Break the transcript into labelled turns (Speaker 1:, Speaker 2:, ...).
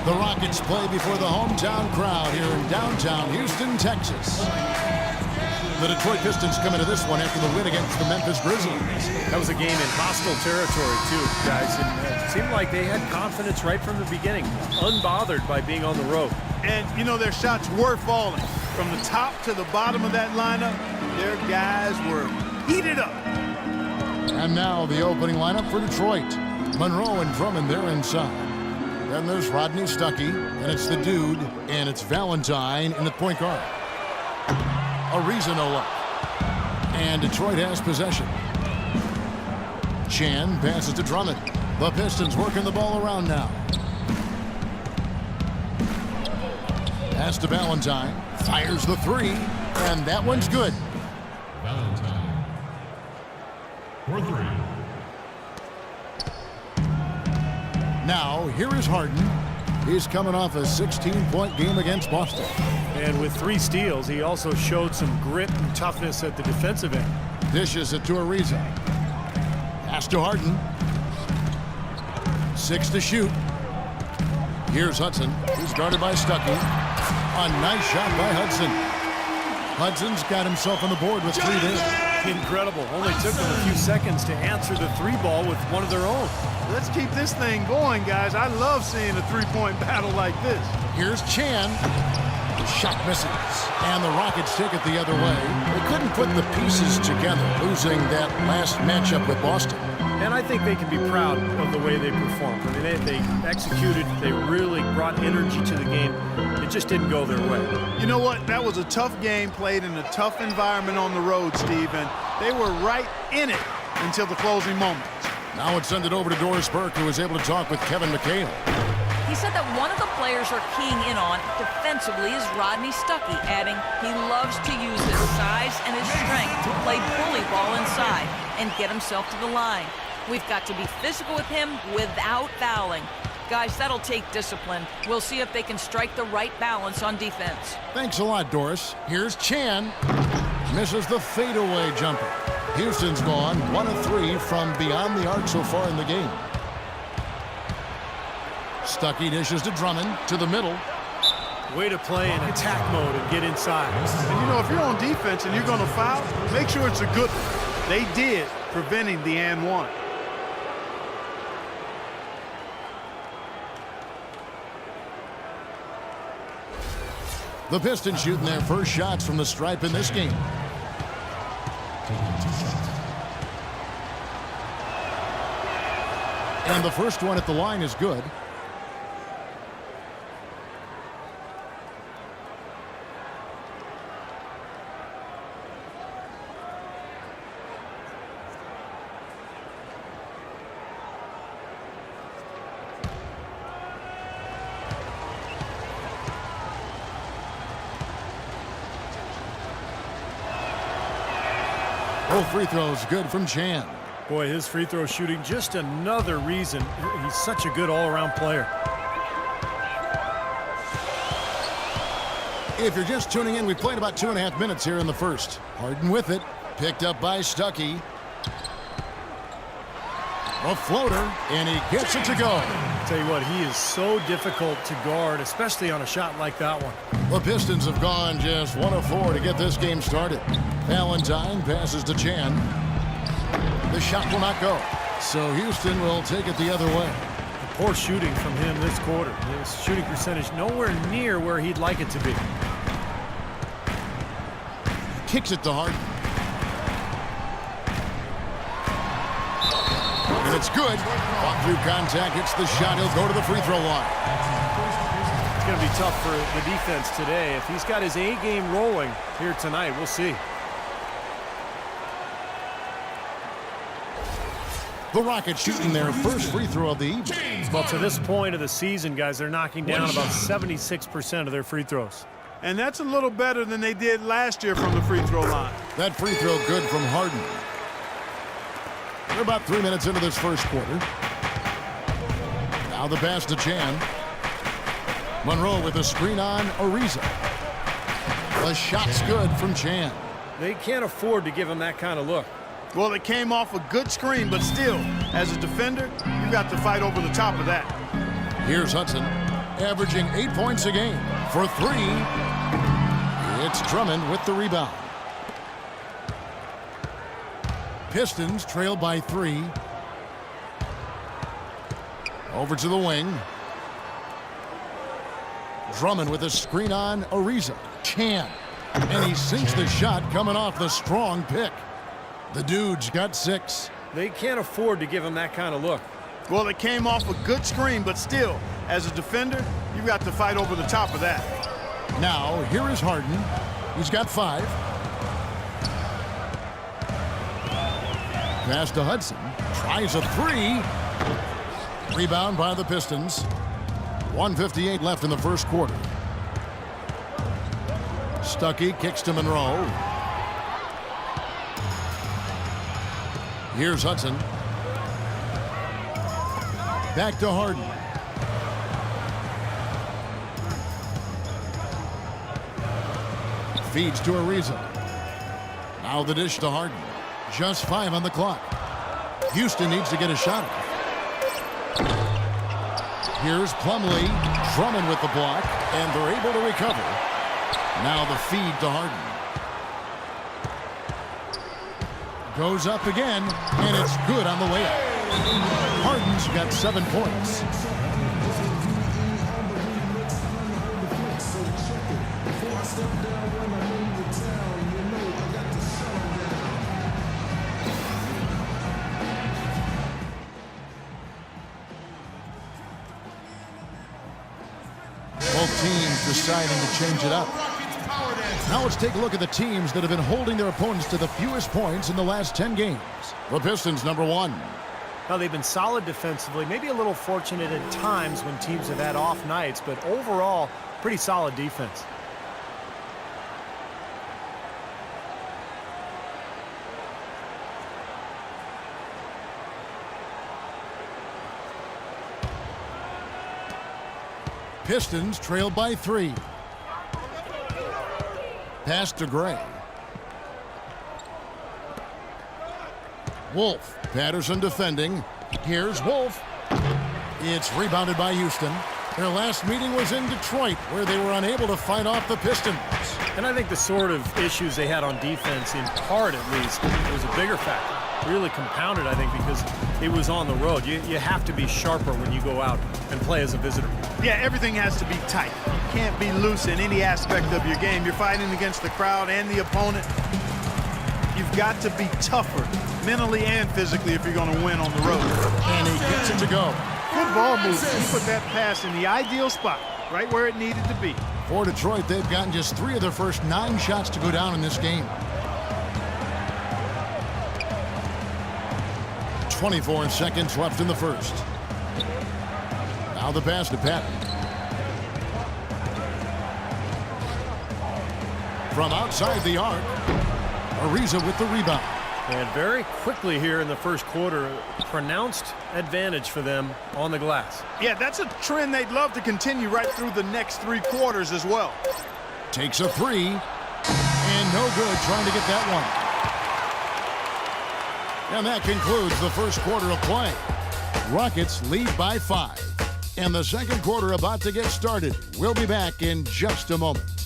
Speaker 1: The Rockets play before the hometown crowd here in downtown Houston, Texas. The Detroit Pistons come into this one after the win against the Memphis Grizzlies.
Speaker 2: That was a game in hostile territory, too, guys. And it seemed like they had confidence right from the beginning, unbothered by being on the road.
Speaker 3: And, you know, their shots were falling. From the top to the bottom of that lineup, their guys were heated up.
Speaker 1: And now the opening lineup for Detroit. Monroe and Drummond, they're inside. Then there's Rodney Stuckey, and it's the dude, and it's Valentine in the point guard. Ariza no look. And Detroit has possession. Chan passes to Drummond. The Pistons working the ball around now. Pass to Valentine. Fires the three, and that one's good.
Speaker 4: Valentine for three.
Speaker 1: Now, here is Harden. He's coming off a 16-point game against Boston.
Speaker 2: And with 3 steals, he also showed some grit and toughness at the defensive end.
Speaker 1: Dishes it to Ariza. Pass to Harden. 6 to shoot. Here's Hudson. He's guarded by Stuckey. A nice shot by Hudson. Hudson's got himself on the board with 3 there.
Speaker 2: Incredible. Only took them a few seconds to answer the 3-ball with one of their own.
Speaker 3: Let's keep this thing going, guys. I love seeing a three-point battle like this.
Speaker 1: Here's Chan. The shot misses. And the Rockets take it the other way. They couldn't put the pieces together, losing that last matchup with Boston.
Speaker 2: And I think they can be proud of the way they performed. I mean, they executed. They really brought energy to the game. It just didn't go their way.
Speaker 3: You know what? That was a tough game played in a tough environment on the road, Steve, and they were right in it until the closing moments.
Speaker 1: Now it's send it over to Doris Burke, who was able to talk with Kevin McHale.
Speaker 5: He said that one of the players are keying in on defensively is Rodney Stuckey, adding he loves to use his size and his strength to play bully ball inside and get himself to the line. We've got to be physical with him without fouling. Guys, that'll take discipline. We'll see if they can strike the right balance on defense.
Speaker 1: Thanks a lot, Doris. Here's Chan. Misses the fadeaway jumper. Houston's gone 1 of 3 from beyond the arc so far in the game. Stuckey dishes to Drummond to the middle.
Speaker 2: Way to play in attack mode and get inside.
Speaker 3: And you know, if you're on defense and you're going to foul, make sure it's a good one. They did, preventing the and one.
Speaker 1: The Pistons shooting their first shots from the stripe in this game. And the first one at the line is good. Both free throws good from Chan.
Speaker 2: Boy, his free throw shooting, just another reason he's such a good all-around player.
Speaker 1: If you're just tuning in, we played about 2.5 minutes here in the first. Harden with it. Picked up by Stuckey. A floater, and he gets it to go.
Speaker 2: I'll tell you what, he is so difficult to guard, especially on a shot like that one.
Speaker 1: The Pistons have gone just 1 of 4 to get this game started. Valentine passes to Chan. The shot will not go, so Houston will take it the other way.
Speaker 2: Poor shooting from him this quarter. His shooting percentage nowhere near where he'd like it to be.
Speaker 1: Kicks it to Harden. And it's good. Fought through contact, hits the shot. He'll go to the free throw line.
Speaker 2: It's going to be tough for the defense today. If he's got his A game rolling here tonight, we'll see.
Speaker 1: The Rockets shooting their first free throw of the evening.
Speaker 2: Well, to this point of the season, guys, they're knocking down about 76% of their free throws.
Speaker 3: And that's a little better than they did last year from the free throw line.
Speaker 1: That free throw good from Harden. We're about 3 minutes into this first quarter. Now the pass to Chan. Monroe with a screen on Ariza. The shot's good from Chan.
Speaker 2: They can't afford to give him that kind of look.
Speaker 3: Well, it came off a good screen, but still, as a defender, you got to fight over the top of that.
Speaker 1: Here's Hudson. averaging 8 points a game. For three, it's Drummond with the rebound. Pistons trail by 3. Over to the wing. Drummond with a screen on Ariza. Chan. And he sinks the shot coming off the strong pick. The Dude's got 6.
Speaker 2: They can't afford to give him that kind of look.
Speaker 3: Well, it came off a good screen, but still, as a defender, you've got to fight over the top of that.
Speaker 1: Now, here is Harden. He's got 5. Pass to Hudson. Tries a 3. Rebound by the Pistons. 1:58 left in the first quarter. Stuckey kicks to Monroe. Here's Hudson. Back to Harden. Feeds to Ariza. Now the dish to Harden. Just 5 on the clock. Houston needs to get a shot. Here's Plumlee. Drummond with the block, and they're able to recover. Now the feed to Harden. Goes up again, and it's good on the way up. Harden's got 7 points. Both teams deciding to change it up. Now let's take a look at the teams that have been holding their opponents to the fewest points in the last 10 games. The Pistons, number 1.
Speaker 2: Now, they've been solid defensively, maybe a little fortunate at times when teams have had off nights, but overall, pretty solid defense.
Speaker 1: Pistons trail by 3. Pass to Gray. Wolf. Patterson defending. Here's Wolf. It's rebounded by Houston. Their last meeting was in Detroit, where they were unable to fight off the Pistons.
Speaker 2: And I think the sort of issues they had on defense, in part at least, was a bigger factor. Really compounded, I think, because it was on the road. You have to be sharper when you go out and play as a visitor.
Speaker 3: Yeah, everything has to be tight. You can't be loose in any aspect of your game. You're fighting against the crowd and the opponent. You've got to be tougher, mentally and physically, if you're going to win on the road.
Speaker 1: And he gets it to go.
Speaker 3: Good ball move. He put that pass in the ideal spot, right where it needed to be.
Speaker 1: For Detroit, they've gotten just 3 of their first 9 shots to go down in this game. 24 seconds left in the first. Now the pass to Patton. From outside the arc, Ariza with the rebound.
Speaker 2: And very quickly here in the first quarter, pronounced advantage for them on the glass.
Speaker 3: Yeah, that's a trend they'd love to continue right through the next 3 quarters as well.
Speaker 1: Takes a 3, and no good trying to get that one. And that concludes the first quarter of play. Rockets lead by 5. And the second quarter about to get started. We'll be back in just a moment.